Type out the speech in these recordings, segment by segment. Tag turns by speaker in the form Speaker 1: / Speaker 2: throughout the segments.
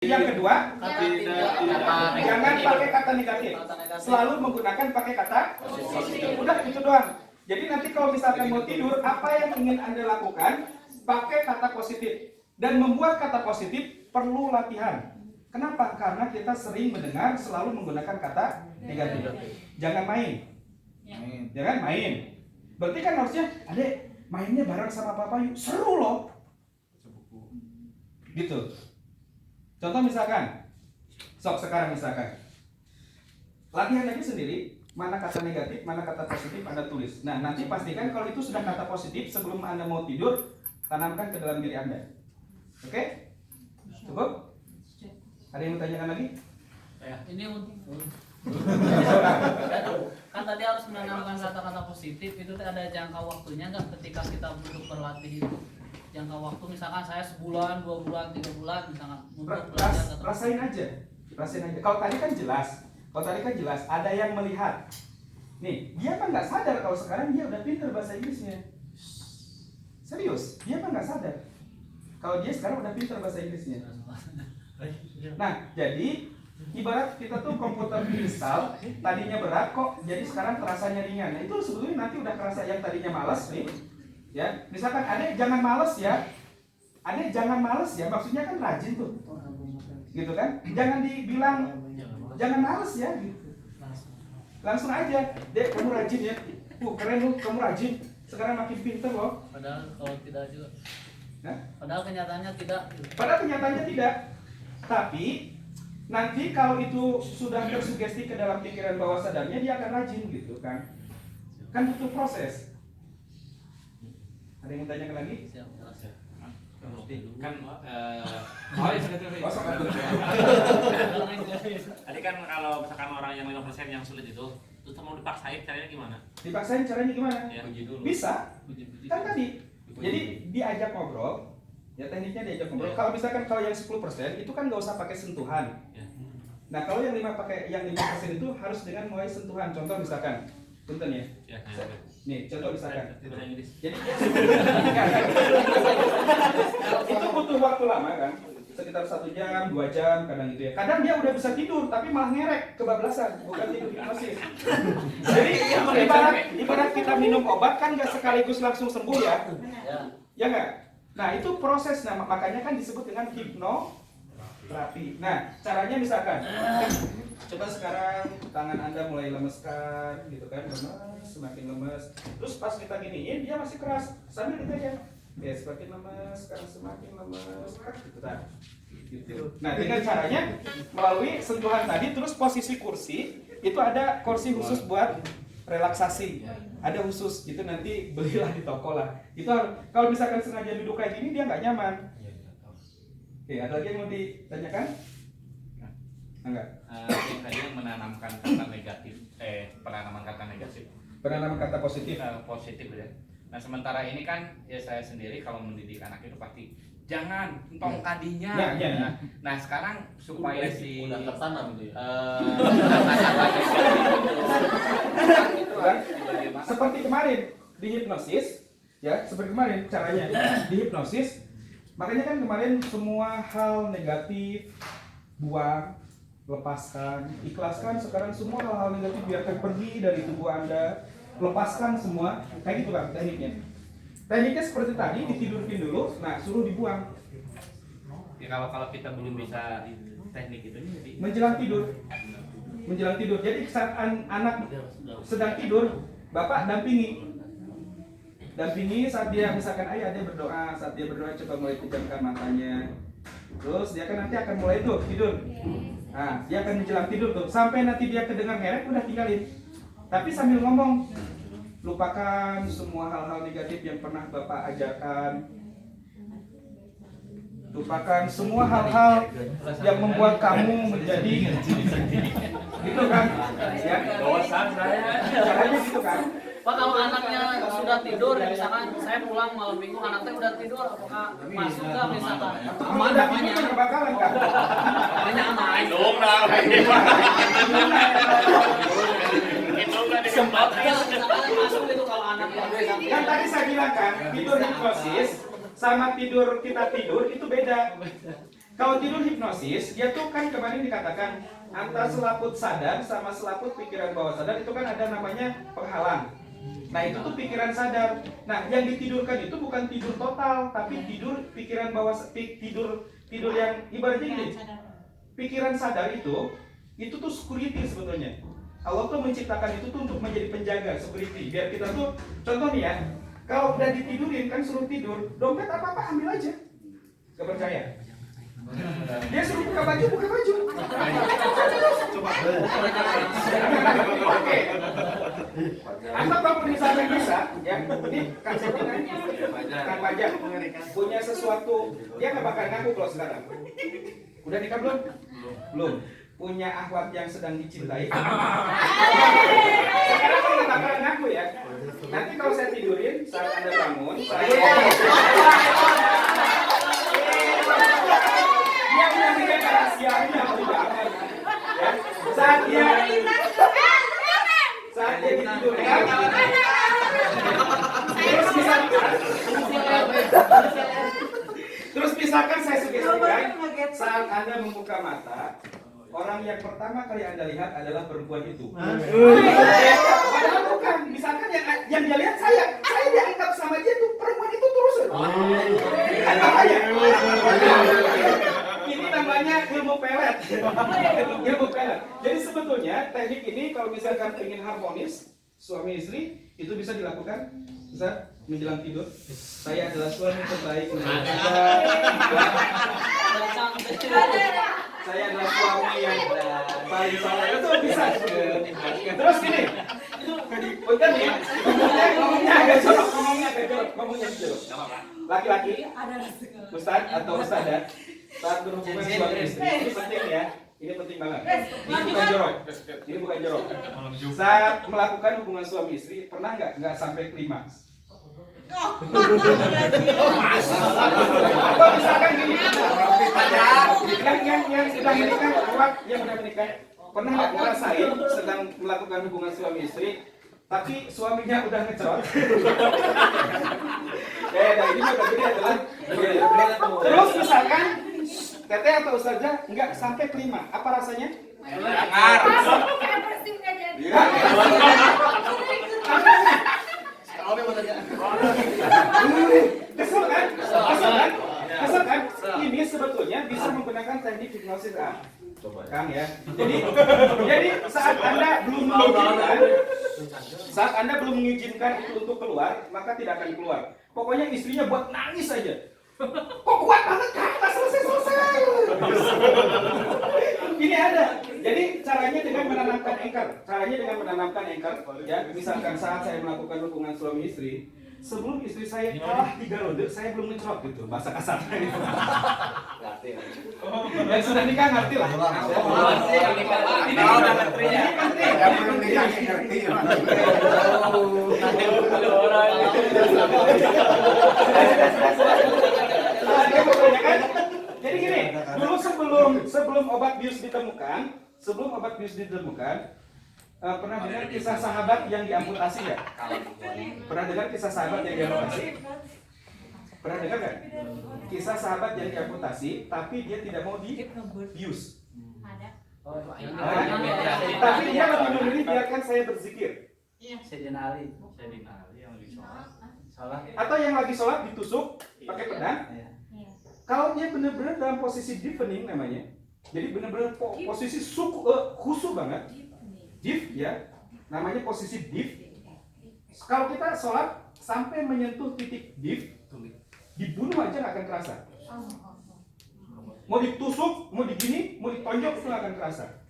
Speaker 1: Yang kedua, jangan pakai kata negatif. Selalu menggunakan pakai kata positif. Udah itu doang. Jadi nanti kalau misalkan mau tidur, apa yang ingin Anda lakukan? Pakai kata positif. Dan membuat kata positif perlu latihan. Kenapa? Karena kita sering mendengar selalu menggunakan kata negatif. Jangan main. Jangan main. Berarti kan harusnya, adek mainnya bareng sama papa yuk. Seru loh. Gitu. Contoh misalkan, sekarang misalkan, latihan aja sendiri, mana kata negatif, mana kata positif Anda tulis. Nah nanti pastikan kalau itu sudah kata positif, sebelum Anda mau tidur, tanamkan ke dalam diri Anda. Oke? Cukup? Ada yang mau tanyakan lagi?
Speaker 2: Ini kan tadi harus menanamkan kata-kata positif, itu ada jangka waktunya nggak ketika kita untuk berlatih itu? Jangka waktu misalkan saya sebulan, 2 bulan, 3 bulan misalkan untuk belajar
Speaker 1: rasain aja. Kalau tadi kan jelas, ada yang melihat. Nih, dia mah nggak sadar kalau sekarang dia udah pinter bahasa Inggrisnya. Serius, dia mah nggak sadar kalau dia sekarang udah pinter bahasa Inggrisnya. Nah, jadi ibarat kita tuh komputer install, tadinya berat kok, jadi sekarang terasanya ringan. Nah, itu sebetulnya nanti udah kerasa yang tadinya malas nih. Ya, misalkan adek jangan males ya. Adek jangan males ya, maksudnya kan rajin tuh. Gitu kan? Jangan dibilang jangan males ya gitu. Langsung aja, "Dek, kamu rajin ya." Keren lu, kamu rajin. Sekarang makin pinter loh.
Speaker 2: Padahal kalau tidak juga.
Speaker 1: Nah,
Speaker 2: Padahal kenyataannya tidak.
Speaker 1: padahal kenyataannya tidak. Tapi nanti kalau itu sudah tersugesti ke dalam pikiran bawah sadarnya, dia akan rajin gitu kan. Kan butuh proses. Ada yang mau tanyakan lagi?
Speaker 3: Kan tadi kan kalau misalkan orang yang 5% yang sulit itu terus mau dipaksain caranya gimana?
Speaker 1: Dipaksain caranya gimana?
Speaker 3: Ya,
Speaker 1: Bisa. Kan tadi. Jadi diajak ngobrol. Ya tekniknya diajak ngobrol. Kalau misalkan kalau yang 10% itu kan nggak usah pakai sentuhan. Nah, kalau yang 5% itu harus dengan mulai sentuhan. Contoh misalkan, punten ya. Nih, contoh misalkan. Jadi itu butuh waktu lama kan, sekitar 1 jam, 2 jam, kadang gitu ya. Kadang dia udah bisa tidur, tapi malah ngerek, kebablasan, bukan tidur hipnosis. Jadi ibarat kita minum obat kan nggak sekaligus langsung sembuh ya, ya nggak? Nah itu proses, nah makanya kan disebut dengan hipnoterapi. Nah caranya misalkan, coba sekarang tangan Anda mulai lemeskan, gitu kan, lemes, semakin lemes. Terus pas kita giniin, dia masih keras, sambil kita aja. Ya semakin lemes, sekarang semakin lemes, gitu kan. Gitu. Nah dengan caranya melalui sentuhan tadi, terus posisi kursi itu ada kursi khusus buat relaksasi, ada khusus gitu, nanti belilah di toko lah. Itu kalau misalkan sengaja duduk kayak gini dia nggak nyaman. Oke, ada lagi yang mau ditanyakan? Enggak.
Speaker 3: Yang tadi yang menanamkan kata negatif, penanaman kata negatif.
Speaker 1: Penanaman kata positif.
Speaker 3: Positif ya. Nah sementara ini kan ya saya sendiri kalau mendidik anak itu pasti jangan entong kadinya. Nah sekarang supaya si
Speaker 4: udah tertanam gitu ya.
Speaker 1: Seperti kemarin di hipnosis, ya seperti kemarin caranya di hipnosis. Makanya kan kemarin semua hal negatif buang, lepaskan, ikhlaskan. Sekarang semua hal-hal negatif biarkan pergi dari tubuh Anda. Lepaskan semua, kayak gitu kan tekniknya. Tekniknya seperti tadi, ditidurkin dulu, nah suruh dibuang.
Speaker 3: Ya kalau kita belum bisa teknik itu jadi
Speaker 1: Menjelang tidur. Jadi saat anak sedang tidur, bapak dampingi saat dia misalkan ayah dia berdoa, saat dia berdoa coba mulai pejamkan matanya. Terus dia kan nanti akan mulai tuh tidur. Nah, dia akan menjelang tidur tuh, sampai nanti dia kedengar ngerek udah tinggalin. Tapi sambil ngomong, lupakan semua hal-hal negatif yang pernah Bapak ajarkan. Lupakan semua hal-hal yang membuat kamu menjadi gitu kan? Ya,
Speaker 3: dosa saya.
Speaker 1: caranya gitu kan?
Speaker 2: Pak, kalau anaknya sudah tidur, misalkan saya pulang malam minggu, anaknya udah tidur, apakah masuk nggak misalkan?
Speaker 1: Aman, tapi ini kan bakalan kan?
Speaker 2: Hanya aman.
Speaker 3: Dong lah.
Speaker 2: Misalkan masuk itu kalau anaknya.
Speaker 1: Kan tadi saya bilang kan, tidur hipnosis sama tidur kita tidur itu beda. Kalau tidur hipnosis, dia tuh kan kemarin dikatakan antara selaput sadar sama selaput pikiran bawah sadar itu kan ada namanya penghalang. Nah itu tuh pikiran sadar. Nah yang ditidurkan itu bukan tidur total, tapi tidur pikiran bawah tidur yang ibaratnya gini. Pikiran sadar itu tuh security sebetulnya. Allah tuh menciptakan itu tuh untuk menjadi penjaga security. Biar kita tuh contoh nih ya, kalau udah ditidurin kan suruh tidur, dompet apa ambil aja. Gak percaya? Dia suruh buka baju. Coba. Oke. Atau kalau di sana bisa, ya ini Kang Septi Kang Pajak punya sesuatu, dia nggak bakal ngaku kalau sekarang. Udah nikah belum? Belum. Punya akhlak yang sedang dicintai. Sekarang kan nggak bakal ngaku ya. Nanti kalau saya tidurin, saat Anda bangun, dia punya menjaga rahasianya, ya. Saat dia ditidurkan, terus misalkan saya sugestikan saat Anda membuka mata, orang yang pertama kali Anda lihat adalah perempuan itu. Padahal bukan, misalkan yang dia lihat saya dianggap sama dia tuh perempuan itu terus. Kan bahaya. Ini namanya ilmu pelet. Ilmu pelet. Jadi sebetulnya teknik ini kalau misalkan ingin harmonis suami istri itu bisa dilakukan bisa menjelang tidur. Saya adalah suami terbaik menurut Anda. Saya adalah suami yang paling soleh. Itu bisa. Terus gini. Bukan ya. Ngomongnya agak jorok. Ngomongnya jorok. Laki-laki, Ustaz atau Ustazah saat berhubungan suami istri ini penting ya. Ini penting banget. Ini bukan jorok. Saat melakukan hubungan suami istri pernah nggak sampai klimaks? Atau misalkan gini, yang sudah menikah, yang sudah menikah, pernah nggak ngerasain sedang melakukan hubungan suami istri, tapi suaminya udah ngecerot? Nah ini juga jadi adalah terus misalkan teteh atau ustazah nggak sampai kelima, apa rasanya? Kesel kan? Ini sebetulnya bisa menggunakan teknik hipnosis Kang ya. Jadi saat Anda belum mengizinkan itu untuk keluar, maka tidak akan keluar. Pokoknya istrinya buat nangis saja. Kok kuat banget kan? Tak selesai. Ini ada. Jadi caranya dengan menanamkan anchor. Ya, misalkan saat saya melakukan hubungan suami istri, sebelum istri saya kalah 3 ronde, saya belum ngecerot gitu, bahasa kasarnya gitu. Yang sudah nikah ngerti lah. Ini udah ngerti ya. Yang belum nikah ngerti. Jadi gini, dulu sebelum obat bius ditemukan, pernah dengar kisah sahabat yang diamputasi ya? Pernah dengar kisah sahabat yang diamputasi? Pernah dengar kan? Kisah sahabat yang diamputasi, tapi dia tidak mau dibius. Tapi dia lebih memilih biarkan saya berzikir.
Speaker 2: Sayyidina Ali yang lagi sholat.
Speaker 1: Atau yang lagi sholat ditusuk pakai pedang. Kalau dia benar-benar dalam posisi deepening namanya, jadi benar-benar posisi khusyuk banget, deep ya, namanya posisi deep. Kalau kita sholat sampai menyentuh titik deep, dibunuh aja nggak akan kerasa. Mau ditusuk, mau digini, mau ditonjok itu nggak akan kerasa.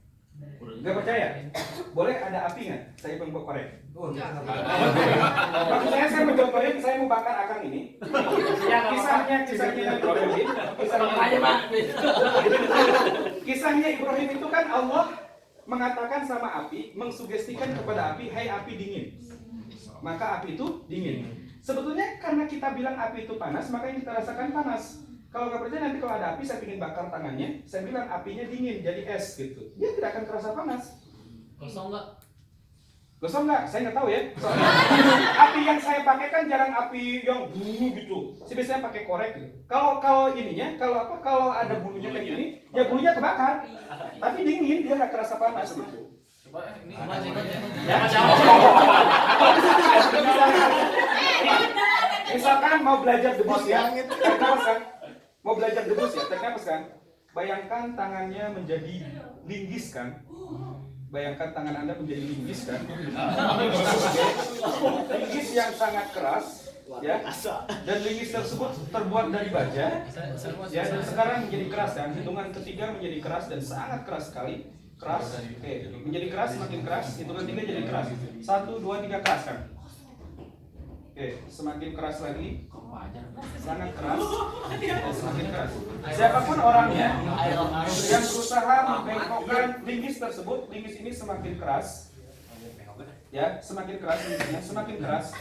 Speaker 1: Nggak percaya? Boleh ada api nggak? Saya mau korek. Maksud saya mau korek, saya mau bakar akang ini. Kisahnya Ibrahim itu kan Allah mengatakan sama api, mengsugestikan kepada api, hai api dingin. Maka api itu dingin. Sebetulnya karena kita bilang api itu panas, maka yang kita rasakan panas. Kalau nggak percaya nanti kalau ada api, saya ingin bakar tangannya, saya bilang apinya dingin, jadi es gitu. Dia tidak akan terasa panas.
Speaker 2: Kosong nggak?
Speaker 1: Gosong nggak? Saya nggak tahu ya. Soalnya api yang saya pakai kan jarang api yang bulu gitu. Saya biasanya pakai korek gitu. Kalau ininya, kalau ada bulunya kayak gini, ya bulunya kebakar. Tapi dingin, dia nggak kerasa panas gitu.
Speaker 2: Ini masih
Speaker 1: Ya. Misalkan mau belajar debus ya, tarik nafas kan? Mau belajar debus ya, tarik nafas kan? Bayangkan tangannya menjadi linggis kan? Bayangkan tangan Anda menjadi linggis kan? Linggis yang sangat keras, ya. Dan linggis tersebut terbuat dari baja. Ya, dan sekarang menjadi keras kan? Hitungan ketiga menjadi keras dan sangat keras sekali. Keras, oke, menjadi keras, semakin keras. Hitungan tiga jadi keras. 1, 2, 3 keras kan? Oke, semakin keras lagi, sangat keras, dan semakin keras. Siapapun orangnya yang berusaha membengkokkan linggis tersebut, linggis ini semakin keras, ya, semakin keras linggisnya, semakin keras,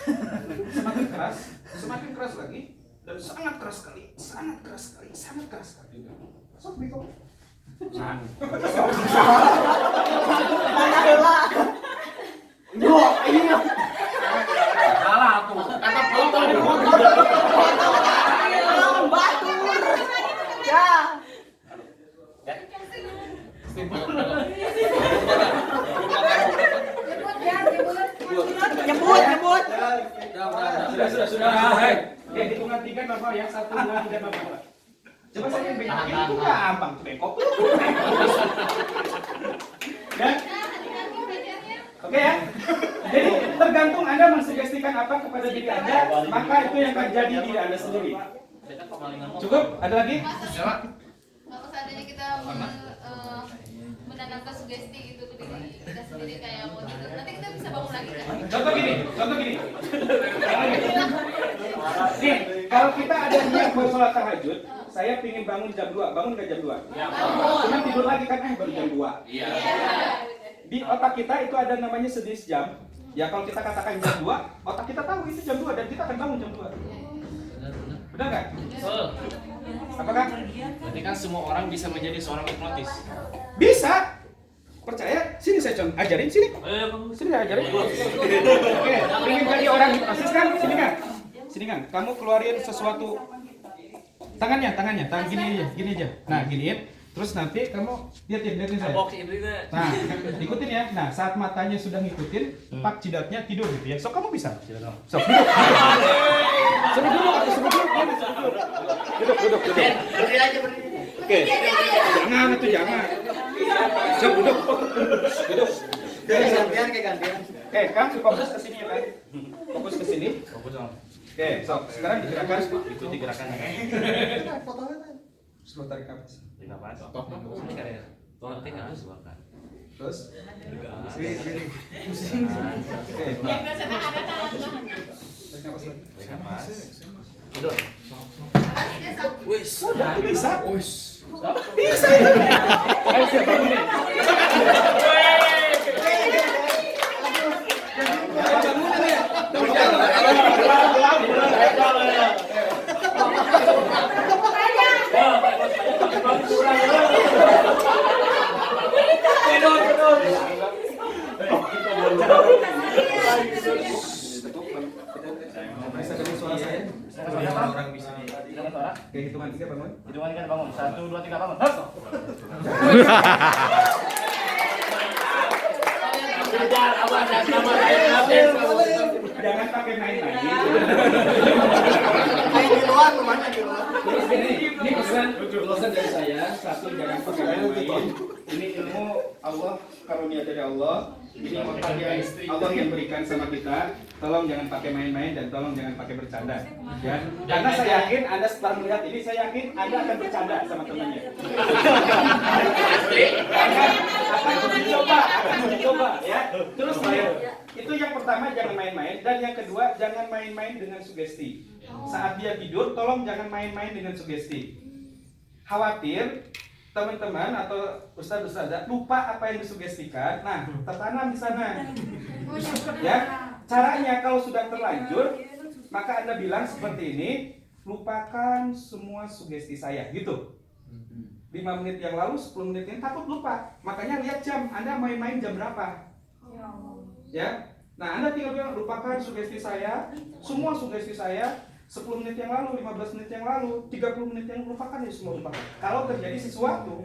Speaker 1: semakin keras, semakin keras lagi, dan sangat keras sekali, sangat keras sekali, sangat keras sekali. Sok bengkok. Nah.
Speaker 2: salah tuh.
Speaker 3: Kata foto di
Speaker 4: Batur. Ya. Nyebut.
Speaker 1: Sudah. Oke, hitungan 3 normal ya. 1, 2, 3 normal. Coba saya bengkokin itu gampang tuh bengkok. Ya. Oke ya. Jadi tergantung Anda mensugestikan apa kepada diri Anda, maka itu yang terjadi di Anda sendiri. Cukup? Ada lagi?
Speaker 5: Kalau seandainya kita menanamkan sugesti itu ke diri kita sendiri kayak mau tidur, nanti kita bisa bangun lagi kan?
Speaker 1: Contoh gini. Nih, kalau kita ada niat buat sholat tahajud, saya pingin bangun jam 2, bangun nggak jam 2?
Speaker 5: Ya.
Speaker 1: Cuma tidur lagi kan, baru jam 2.
Speaker 3: Iya.
Speaker 1: Di otak kita itu ada namanya sedis jam. Ya kalau kita katakan jam 2, otak kita tahu itu jam 2 dan kita akan bangun jam 2. Benar nggak? Apakah?
Speaker 6: Berarti kan semua orang bisa menjadi seorang hipnotis.
Speaker 1: Bisa. Percaya? Sini saya ajarin sini. Sini saya ajarin. Oke, ingin jadi orang hipnosis kan? Sini kan. Kamu keluarin sesuatu. Tangan gini aja. Nah, giniin. Terus nanti kamu liatin saya. Nah, ikutin ya. Nah, saat matanya sudah ngikutin, pak jidatnya tidur gitu ya. Sok kamu bisa. Sok duduk. Duduk.
Speaker 4: Berdiri aja.
Speaker 1: Oke. Jangan. Sok duduk.
Speaker 4: Gantian.
Speaker 1: Oke, kamu fokus ke sini ya, kan? Fokus ke sini. Oke, sok. Sekarang digerakkan.
Speaker 6: Ikuti gerakannya.
Speaker 1: Terus tarik nafas. Terus. Oke.
Speaker 5: Yang biasanya ada tangan.
Speaker 1: Tarik nafas lagi.
Speaker 6: Tidur.
Speaker 1: Sudah bisa. Bisa. Ayo siap bangun nih. Oke, hitungan 3 bangun.
Speaker 6: Hitungan kan bangun. 1, 2, 3 bangun.
Speaker 1: Jangan pakai main-main.
Speaker 4: Kayak di luar rumahnya di luar.
Speaker 1: Terus ini pesan dari saya. Satu, jangan pakai main-main. Ini ilmu Allah, karunia dari Allah. Ini Allah yang berikan sama kita. Tolong jangan pakai main-main dan tolong jangan pakai bercanda. Ya, karena saya yakin Anda setelah melihat ini, saya yakin Anda akan bercanda sama temannya. Akan dicoba, ya. Terus itu yang pertama, jangan main-main, dan yang kedua jangan main-main dengan sugesti. Saat dia tidur, tolong jangan main-main dengan sugesti. Khawatir teman-teman atau ustadz-ustadzah lupa apa yang disugestikan, nah tertanam di sana. Ya, caranya kalau sudah terlanjur, maka Anda bilang seperti ini, lupakan semua sugesti saya, gitu. 5 menit yang lalu, 10 menit ini takut lupa, makanya lihat jam, Anda main-main jam berapa? Ya. Nah, Anda tinggal bilang lupakan sugesti saya, semua sugesti saya 10 menit yang lalu, 15 menit yang lalu, 30 menit yang lalu, lupakan ya semua lupakan. Kalau terjadi sesuatu,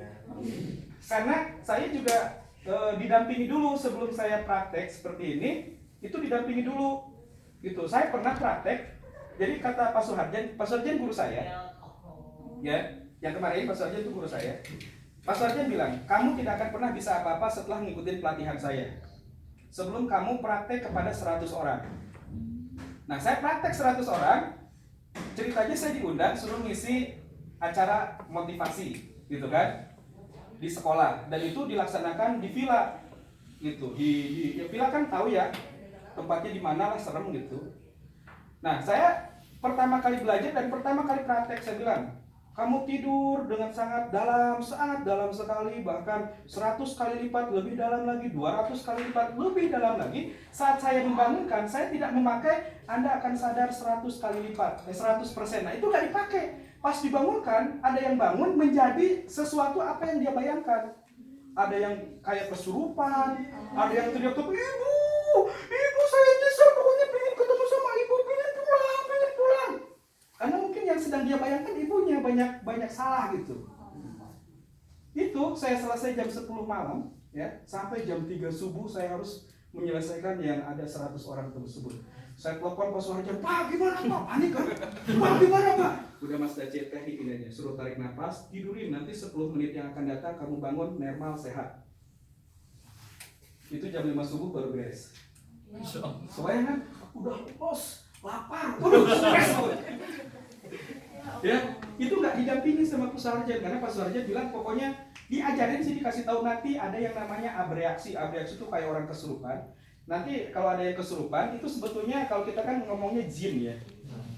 Speaker 1: karena saya juga didampingi dulu sebelum saya praktek seperti ini, itu didampingi dulu. Gitu. Saya pernah praktek. Jadi kata Pak Suharjan guru saya. Ya, yang kemarin Pak Suharjan itu guru saya. Pak Suharjan bilang, "Kamu tidak akan pernah bisa apa-apa setelah ngikutin pelatihan saya. Sebelum kamu praktek kepada 100 orang." Nah, saya praktek 100 orang, ceritanya saya diundang suruh ngisi acara motivasi, gitu kan, di sekolah, dan itu dilaksanakan di villa, gitu. Di villa kan tahu ya, tempatnya di mana lah, serem gitu. Nah, saya pertama kali belajar dan pertama kali praktek saya bilang, kamu tidur dengan sangat dalam sekali, bahkan 100 kali lipat lebih dalam lagi, 200 kali lipat lebih dalam lagi. Saat saya membangunkan, saya tidak memakai Anda akan sadar 100 kali lipat, 100%. Nah, itu nggak dipakai. Pas dibangunkan, ada yang bangun menjadi sesuatu apa yang dia bayangkan. Ada yang kayak kesurupan, ada yang teriak-teriak, ibu saya nyesel, pokoknya pengen ketemu sama ibu, pengen pulang. Karena mungkin yang sedang dia bayangkan ibunya banyak salah gitu. Itu saya selesai jam 10 malam, ya, sampai jam 3 subuh saya harus menyelesaikan yang ada 100 orang tersebut. Saya telepon Pak Suharjan, "Pak, gimana Pak? Panik kan? Pak, gimana Pak?" Udah Mas Dacet, teknik ini aja, suruh tarik nafas, tidurin, nanti 10 menit yang akan datang kamu bangun normal, sehat. Itu jam 5 subuh baru beres. Soalnya kan, udah bos, lapar, stres. Ya, itu nggak didampingi sama Pak Suharjan, karena Pak Suharjan bilang pokoknya diajarin sih, dikasih tahu nanti ada yang namanya abreaksi. Abreaksi itu kayak orang kesurupan. Nanti kalau ada yang kesurupan itu sebetulnya kalau kita kan ngomongnya jin ya,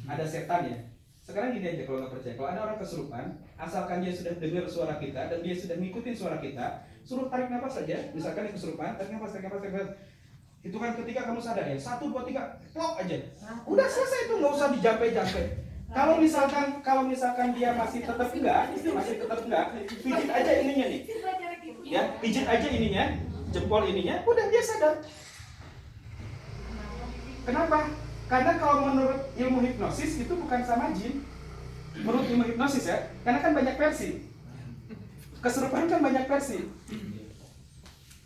Speaker 1: ada setan ya. Sekarang gini aja, kalau nggak percaya, kalau ada orang kesurupan, asalkan dia sudah dengar suara kita dan dia sudah ngikutin suara kita, suruh tarik nafas saja. Misalkan yang kesurupan, tarik nafas. Itu kan ketika kamu sadar ya, 1, 2, 3, plok aja. Udah selesai, itu nggak usah dijampe-jampe. Kalau misalkan dia masih tetap enggak, pijit aja ininya nih. Ya, pijit aja ininya, jempol ininya, udah dia sadar. Kenapa? Karena kalau menurut ilmu hipnosis itu bukan sama jin. Menurut ilmu hipnosis ya, karena kan banyak versi. Kesurupan kan banyak versi.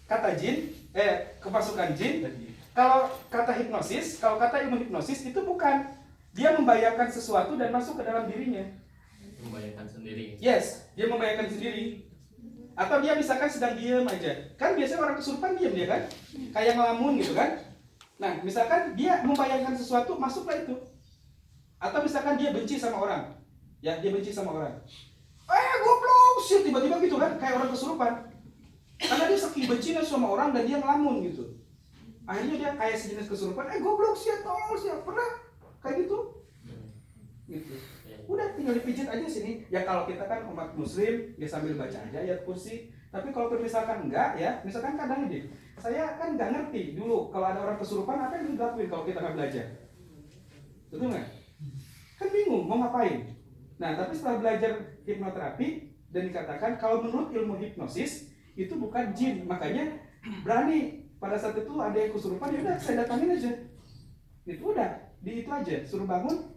Speaker 1: Kata jin, kemasukan jin. Kalau kata hipnosis, kalau kata ilmu hipnosis itu bukan. Dia membayangkan sesuatu dan masuk ke dalam dirinya.
Speaker 6: Membayangkan sendiri.
Speaker 1: Yes, dia membayangkan sendiri. Atau dia misalkan sedang diam aja. Kan biasanya orang kesurupan diam dia kan? Kayak ngelamun gitu kan? Nah, misalkan dia membayangkan sesuatu, masuklah itu. Atau misalkan dia benci sama orang. Ya, dia benci sama orang. Goblok, shit, tiba-tiba gitu kan, kayak orang kesurupan. Karena dia saking bencinya sama orang dan dia ngelamun gitu. Akhirnya dia kayak sejenis kesurupan, goblok, shit, tolong, shit. Pernah kayak gitu? Gitu. Udah tinggal dipijit aja sini. Ya kalau kita kan umat muslim, ya sambil baca aja ayat kursi. Tapi kalau misalkan enggak ya, misalkan kadang ini, saya kan nggak ngerti dulu kalau ada orang kesurupan apa yang dilakuin kalau kita nggak belajar. Betul nggak? Kan bingung mau ngapain. Nah, tapi setelah belajar hipnoterapi dan dikatakan kalau menurut ilmu hipnosis itu bukan jin, makanya berani pada saat itu ada yang kesurupan, ya udah saya datangin aja. Itu udah, itu aja, suruh bangun,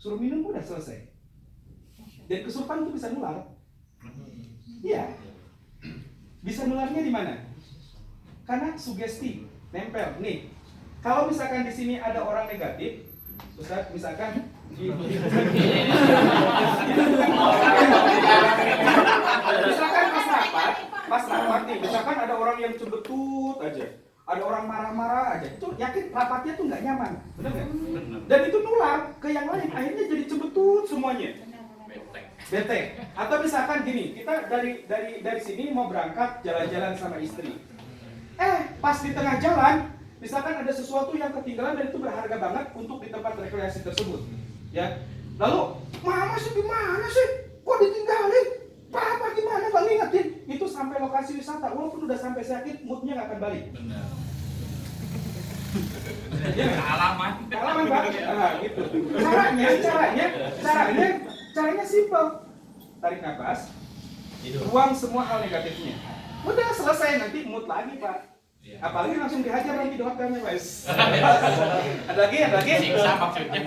Speaker 1: suruh minum, udah selesai. Dan kesurupan itu bisa nular. Iya. Bisa nularnya di mana? Karena sugesti nempel. Nih, kalau misalkan di sini ada orang negatif, Ustaz, misalkan misalkan pas rapat nih, misalkan ada orang yang cembetut aja, ada orang marah-marah aja, itu yakin rapatnya tuh nggak nyaman, benar nggak? Dan itu nular ke yang lain, akhirnya jadi cembetut semuanya. Bete. Atau misalkan gini, kita dari sini mau berangkat jalan-jalan sama istri. Pas di tengah jalan, misalkan ada sesuatu yang ketinggalan dan itu berharga banget untuk di tempat rekreasi tersebut. Ya. Lalu, mama sih gimana sih? Kok ditinggalin? Papa gimana Bang ingetin? Itu sampai lokasi wisata, walaupun udah sampai sakit, moodnya nggak akan balik.
Speaker 3: Benar.
Speaker 1: Ya, Pengalaman Pak. Nah, gitu. Caranya simpel. Tarik nafas, buang semua hal negatifnya. Udah selesai, nanti mood lagi Pak.
Speaker 3: Iya.
Speaker 1: Apalagi langsung dihajar nanti di hotelnya, guys. Ada lagi?
Speaker 3: Siksa maksudnya.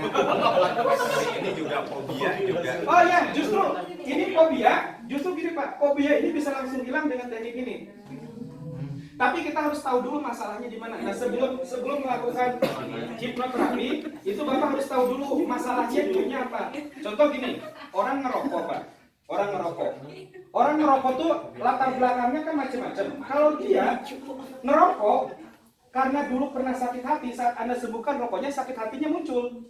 Speaker 7: Ini juga fobia juga.
Speaker 1: Oh ya, justru ini fobia, justru gini Pak, fobia ini bisa langsung hilang dengan teknik ini. Tapi kita harus tahu dulu masalahnya di mana. Nah, sebelum melakukan hipnoterapi, itu Bapak harus tahu dulu masalahnya dulunya apa. Contoh gini, orang ngerokok Pak. Orang ngerokok tuh latar belakangnya kan macam-macam. Kalau dia ngerokok karena dulu pernah sakit hati, saat Anda sembuhkan rokoknya, sakit hatinya muncul.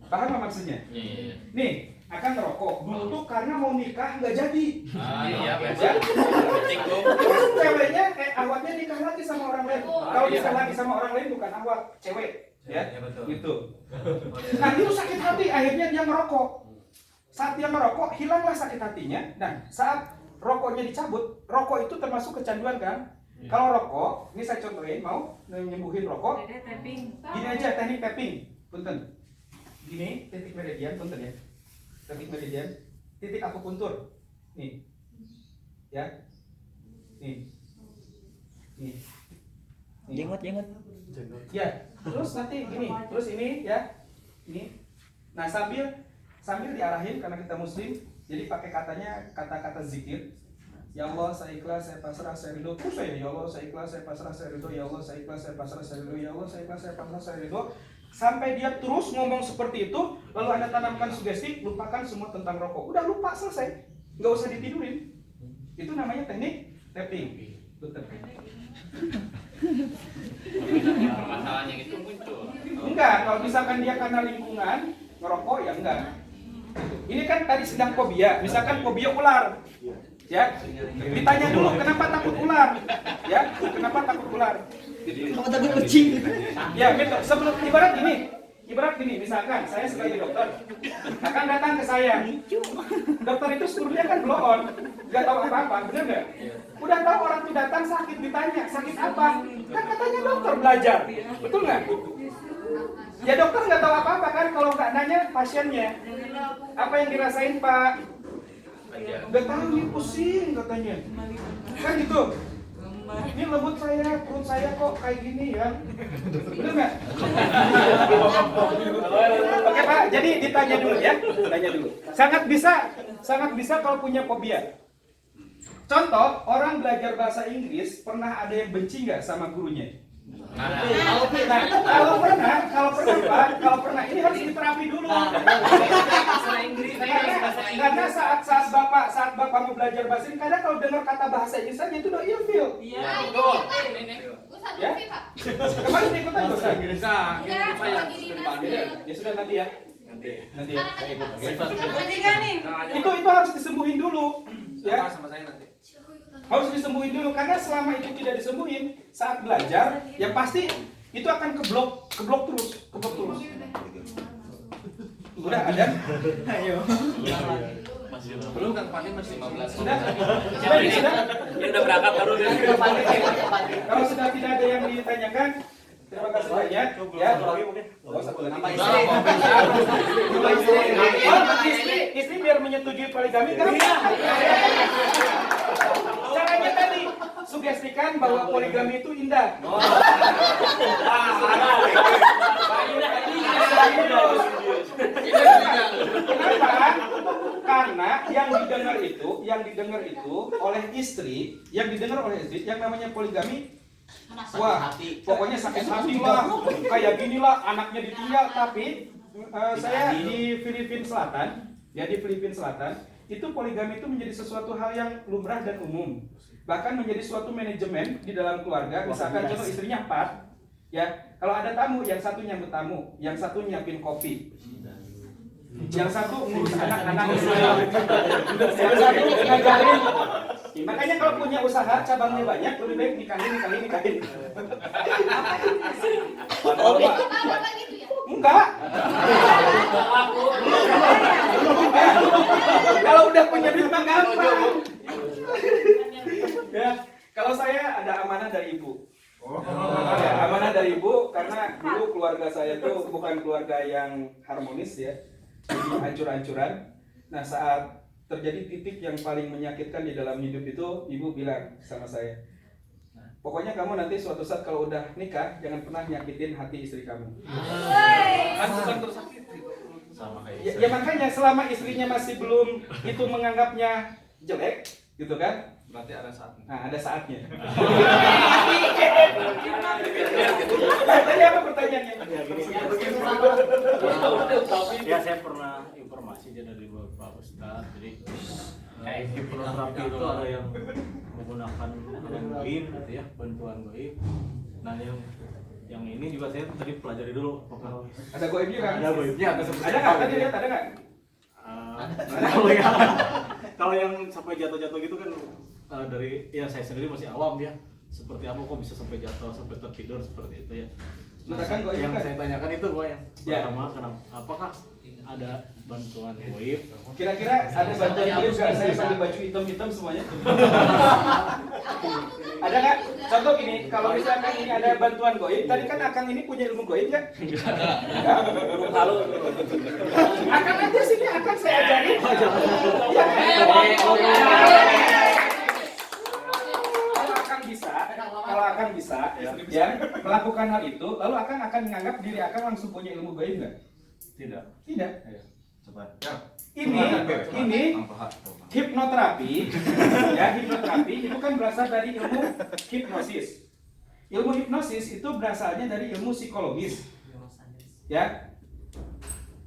Speaker 1: Paham nggak maksudnya?
Speaker 6: Iya.
Speaker 1: Nih, akan ngerokok. Dulu tuh karena mau nikah nggak jadi.
Speaker 3: Iya,
Speaker 1: Nggak jadi. Terus ceweknya awatnya nikah lagi sama orang lain. Kalau nikah lagi sama orang lain bukan awat, cewek. Ya, gitu. Nah, itu sakit hati, akhirnya dia ngerokok. Saat dia ngerokok, hilanglah sakit hatinya. Nah, saat rokoknya dicabut, rokok itu termasuk kecanduan kan? Kalau rokok, ini saya contohin, mau nyembuhin rokok. Gini aja teknik tapping, punten. Gini, titik meridian, punten ya. Titik meridian, titik akupuntur. Nih. Ya. Nih.
Speaker 4: Jenggot.
Speaker 1: Ya, terus nanti gini, terus ini ya. Ini. Nah, sambil diarahin karena kita muslim, jadi pakai kata-kata zikir. Ya Allah, saya ikhlas, saya pasrah, saya ridho. Terus saya, ya Allah, saya ikhlas, saya pasrah, saya ridho. Ya Allah, saya ikhlas, saya pasrah, saya ridho. Ya Allah, saya ikhlas, saya pasrah, saya ridho. Sampai dia terus ngomong seperti itu, lalu Anda tanamkan sugesti, lupakan semua tentang rokok. Udah lupa, selesai. Nggak usah ditidurin. Itu namanya teknik tapping. Betul.
Speaker 3: Masalahnya itu muncul.
Speaker 1: Enggak, kalau misalkan dia karena lingkungan ngerokok ya enggak. Ini kan tadi sedang fobia, misalkan fobia ular. Ya. Ditanya dulu kenapa takut ular? Ya, kenapa takut ular?
Speaker 4: Kamu takut kucing.
Speaker 1: Ya, betul. Sebelum ibarat gini, misalkan saya sebagai dokter akan datang ke saya. Dokter itu seluruhnya kan blow on, nggak tahu apa-apa, bener nggak? Udah tahu orang itu datang sakit, ditanya sakit apa? Kan katanya dokter belajar, betul nggak? Ya dokter nggak tahu apa-apa kan kalau nggak nanya pasiennya. Apa yang dirasain Pak? Nggak tahu nih, pusing katanya. Kan gitu. Ini lembut saya, perut saya kok kayak gini ya. Bener nggak? Oke Pak, jadi ditanya dulu ya. Tanya dulu. Sangat bisa kalau punya fobia. Contoh, orang belajar bahasa Inggris pernah ada yang benci nggak sama gurunya? Kalau pernah ini harus diterapi dulu. Karena saat bapak mau belajar bahasa Inggris, kadang kalau dengar kata bahasa Inggris saja itu udah ilfil.
Speaker 5: Iya.
Speaker 1: Ya? Kemarin ikutan bahasa Inggris. Ya sudah nanti ya. Nanti ya. Itu harus disembuhin dulu. Ya. Harus disembuhin dulu karena selama itu tidak disembuhin saat belajar ya pasti itu akan keblok terus. Udah ada? Ayo.
Speaker 6: Belum kan Fani masih 15.
Speaker 1: Sudah?
Speaker 6: Ini udah berangkat baru dia.
Speaker 1: Kalau sudah tidak ada yang ditanyakan, terima kasih banyak. Ya. Oh, satu lagi. Istri biar menyetujui poligami kan? Caranya tadi sugestikan bahwa poligami itu indah. Kenapa? Karena yang didengar itu oleh istri yang namanya poligami. Wah, pokoknya sakit hati lah, kayak gini lah, anaknya ditinggal. Tapi saya di Filipina Selatan, itu poligami itu menjadi sesuatu hal yang lumrah dan umum. Bahkan menjadi suatu manajemen di dalam keluarga. Misalkan contoh istrinya 4, ya, kalau ada tamu, yang satu nyambut tamu, yang satu nyiapin kopi, yang satu ngurus anak-anak, yang satu ngajarin. Makanya kalau punya usaha cabangnya banyak, lebih baik nikahin. Enggak. Kalau udah punya duit mah gampang. Ya, kalau saya ada amanah dari ibu. Ya, amanah dari ibu karena dulu keluarga saya tuh bukan keluarga yang harmonis ya, jadi hancur-hancuran. Nah, saat terjadi titik yang paling menyakitkan di dalam hidup itu, ibu bilang sama saya, Pokoknya kamu nanti suatu saat kalau udah nikah jangan pernah nyakitin hati istri kamu.
Speaker 6: Kan bukan tersakiti.
Speaker 7: Sama kayak
Speaker 1: Ya makanya selama istrinya masih belum itu menganggapnya jelek, gitu kan?
Speaker 6: Berarti ada saatnya.
Speaker 1: Nah, ada saatnya. Tadi apa pertanyaannya?
Speaker 8: Ya saya pernah informasi dia dari beberapa ustaz. Jadi hipnoterapi itu ada yang menggunakan alam gaib gitu ya, bantuan gaib. Nah yang ini juga saya tadi pelajari dulu apakah
Speaker 1: Ada goibnya kan?
Speaker 8: ada gaibnya atau seperti
Speaker 1: Ada nggak? Tadi lihat ada nggak?
Speaker 8: Kalau yang sampai jatuh-jatuh gitu kan dari ya saya sendiri masih awam ya, seperti apa kok bisa sampai jatuh sampai tertidur seperti itu ya. Nah,
Speaker 1: Misalkan goib
Speaker 8: yang
Speaker 1: kan?
Speaker 8: saya tanyakan itu gue yang
Speaker 1: Ya.
Speaker 8: pertama kenapa apakah ada bantuan goib?
Speaker 1: Kira-kira ada bantuan goib nggak? Saya pakai baju hitam-hitam semuanya. Ada nggak? Contoh gini, kalau misalkan ini ada bantuan goib, tadi kan Akang ini punya ilmu goib kan? Enggak.
Speaker 6: Halo.
Speaker 1: Akang aja sini, Akang saya ajarin. Ya. Kalau Akang bisa, ya, melakukan hal itu, lalu Akang akan menganggap diri Akang langsung punya ilmu goib nggak?
Speaker 8: Tidak.
Speaker 1: Tidak.
Speaker 7: Coba.
Speaker 1: Ini hipnoterapi, ya hipnoterapi itu kan berasal dari ilmu hipnosis. Ilmu hipnosis itu berasalnya dari ilmu psikologis, ya.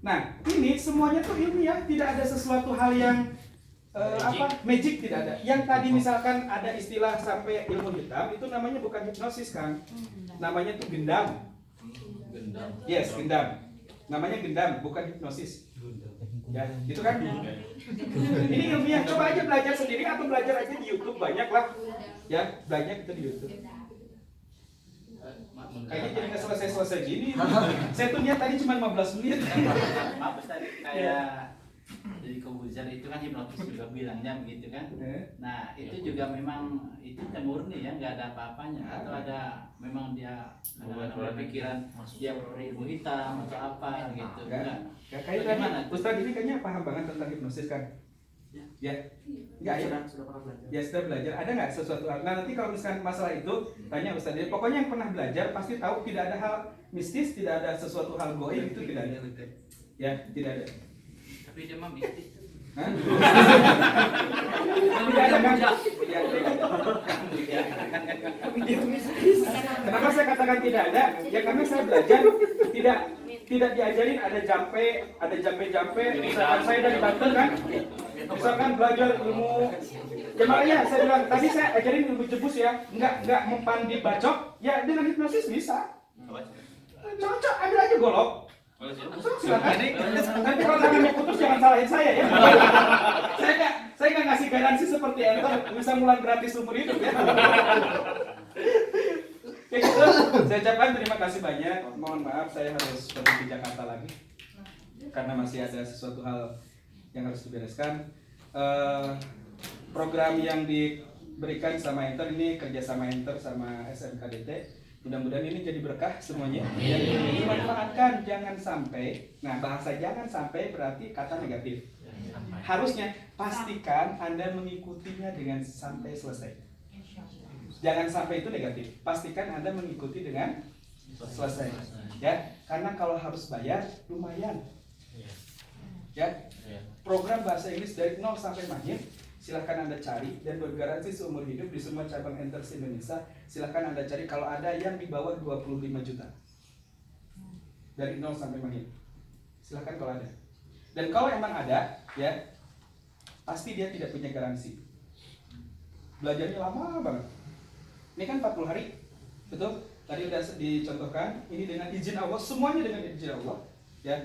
Speaker 1: Nah, ini semuanya tuh ilmiah, tidak ada sesuatu hal yang magic tidak ada. Yang tadi misalkan ada istilah sampai ilmu hitam, itu namanya bukan hipnosis kan, namanya tuh gendam. Yes, gendam. Namanya gendam, bukan hipnosis. Ya, itu kan. Ini ilmiah. Coba aja belajar sendiri atau belajar aja di YouTube, banyak lah. Ya, banyak itu di YouTube. Kayaknya jadi nggak selesai gini. Saya tuh niat tadi cuma 15 menit.
Speaker 9: Maaf tadi kayak jadi Corbuzier itu kan hipnotis juga bilangnya begitu kan. Nah itu juga memang itu murni ya, nggak ada apa-apanya atau ada memang dia kadang-kadang berpikiran dia berilmu hitam atau apa gitu enggak.
Speaker 1: Ya, kayak tadi Ustadz ini kayaknya paham banget tentang hipnosis kan? Ya, enggak ya?
Speaker 8: Sudah pernah belajar.
Speaker 1: Ya sudah belajar. Ada nggak sesuatu hal? Nah nanti kalau misalkan masalah itu tanya Ustadz. Jadi pokoknya yang pernah belajar pasti tahu tidak ada hal mistis, tidak ada sesuatu hal goib itu tidak ada. Ya, tidak ada.
Speaker 9: Tapi dia mah mistis.
Speaker 1: Hah? Tidak ada kan? Kenapa saya katakan tidak ada? Ya karena saya belajar tidak diajarin ada jampe, misalkan saya dari Banten kan, misalkan belajar ilmu, ya makanya saya bilang tadi saya ajarin ilmu jebus ya, nggak mempan dibacok, ya dengan hipnosis bisa. Cocok, ambil aja golok. Silakan. Nanti kalau tangannya putus jangan salahin saya ya. Saya nggak ngasih garansi seperti enter bisa ngulang gratis seumur hidup ya. Kayak gitu, saya ucapkan terima kasih banyak. Mohon maaf saya harus pergi ke Jakarta lagi karena masih ada sesuatu hal yang harus dibereskan. Program yang diberikan sama Enter ini kerjasama Enter sama SMKDT. Mudah-mudahan ini jadi berkah semuanya. Dan dimanfaatkan, jangan sampai. Nah bahasa jangan sampai berarti kata negatif. Harusnya pastikan Anda mengikutinya dengan sampai selesai. Jangan sampai itu negatif. Pastikan Anda mengikuti dengan selesai. Ya, karena kalau harus bayar lumayan. Ya, program bahasa Inggris dari 0 sampai mahir. Silahkan Anda cari dan bergaransi seumur hidup di semua cabang Enter Indonesia. Silahkan Anda cari kalau ada yang di bawah 25 juta. Dari 0 sampai mahir. Silahkan kalau ada. Dan kalau emang ada, ya pasti dia tidak punya garansi. Belajarnya lama banget. Ini kan 40 hari, betul? Tadi udah dicontohkan, ini dengan izin Allah, semuanya dengan izin Allah, ya.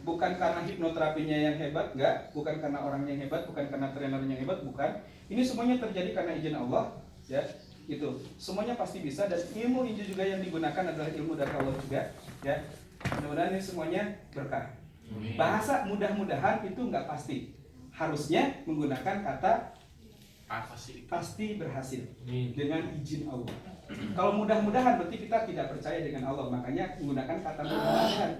Speaker 1: Bukan karena hipnoterapinya yang hebat, enggak. Bukan karena orangnya yang hebat, bukan karena trainernya yang hebat, bukan. Ini semuanya terjadi karena izin Allah, ya. Itu semuanya pasti bisa dan ilmu ini juga yang digunakan adalah ilmu dari Allah juga, ya. Mudah-mudahan ini semuanya berkah. Bahasa mudah-mudahan itu enggak pasti. Harusnya menggunakan kata pasti berhasil dengan izin Allah. Kalau mudah-mudahan berarti kita tidak percaya dengan Allah, makanya menggunakan kata mudah-mudahan.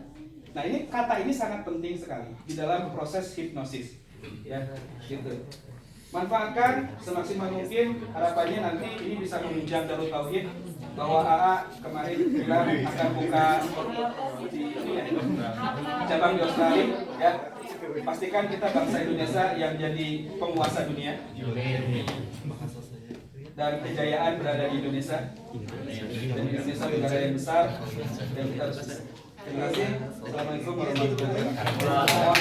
Speaker 1: Nah ini kata ini sangat penting sekali di dalam proses hipnosis, ya gitu. manfaatkan semaksimal mungkin. Harapannya nanti ini bisa menunjang Darut Tauhid, bahwa AA kemarin bilang akan buka di ini ya, cabang di Australia ya. Pastikan kita bangsa Indonesia yang jadi penguasa dunia dan kejayaan berada di Indonesia, dan Indonesia negara yang besar dan kita harus. Terima kasih. Assalamualaikum warahmatullahi wabarakatuh.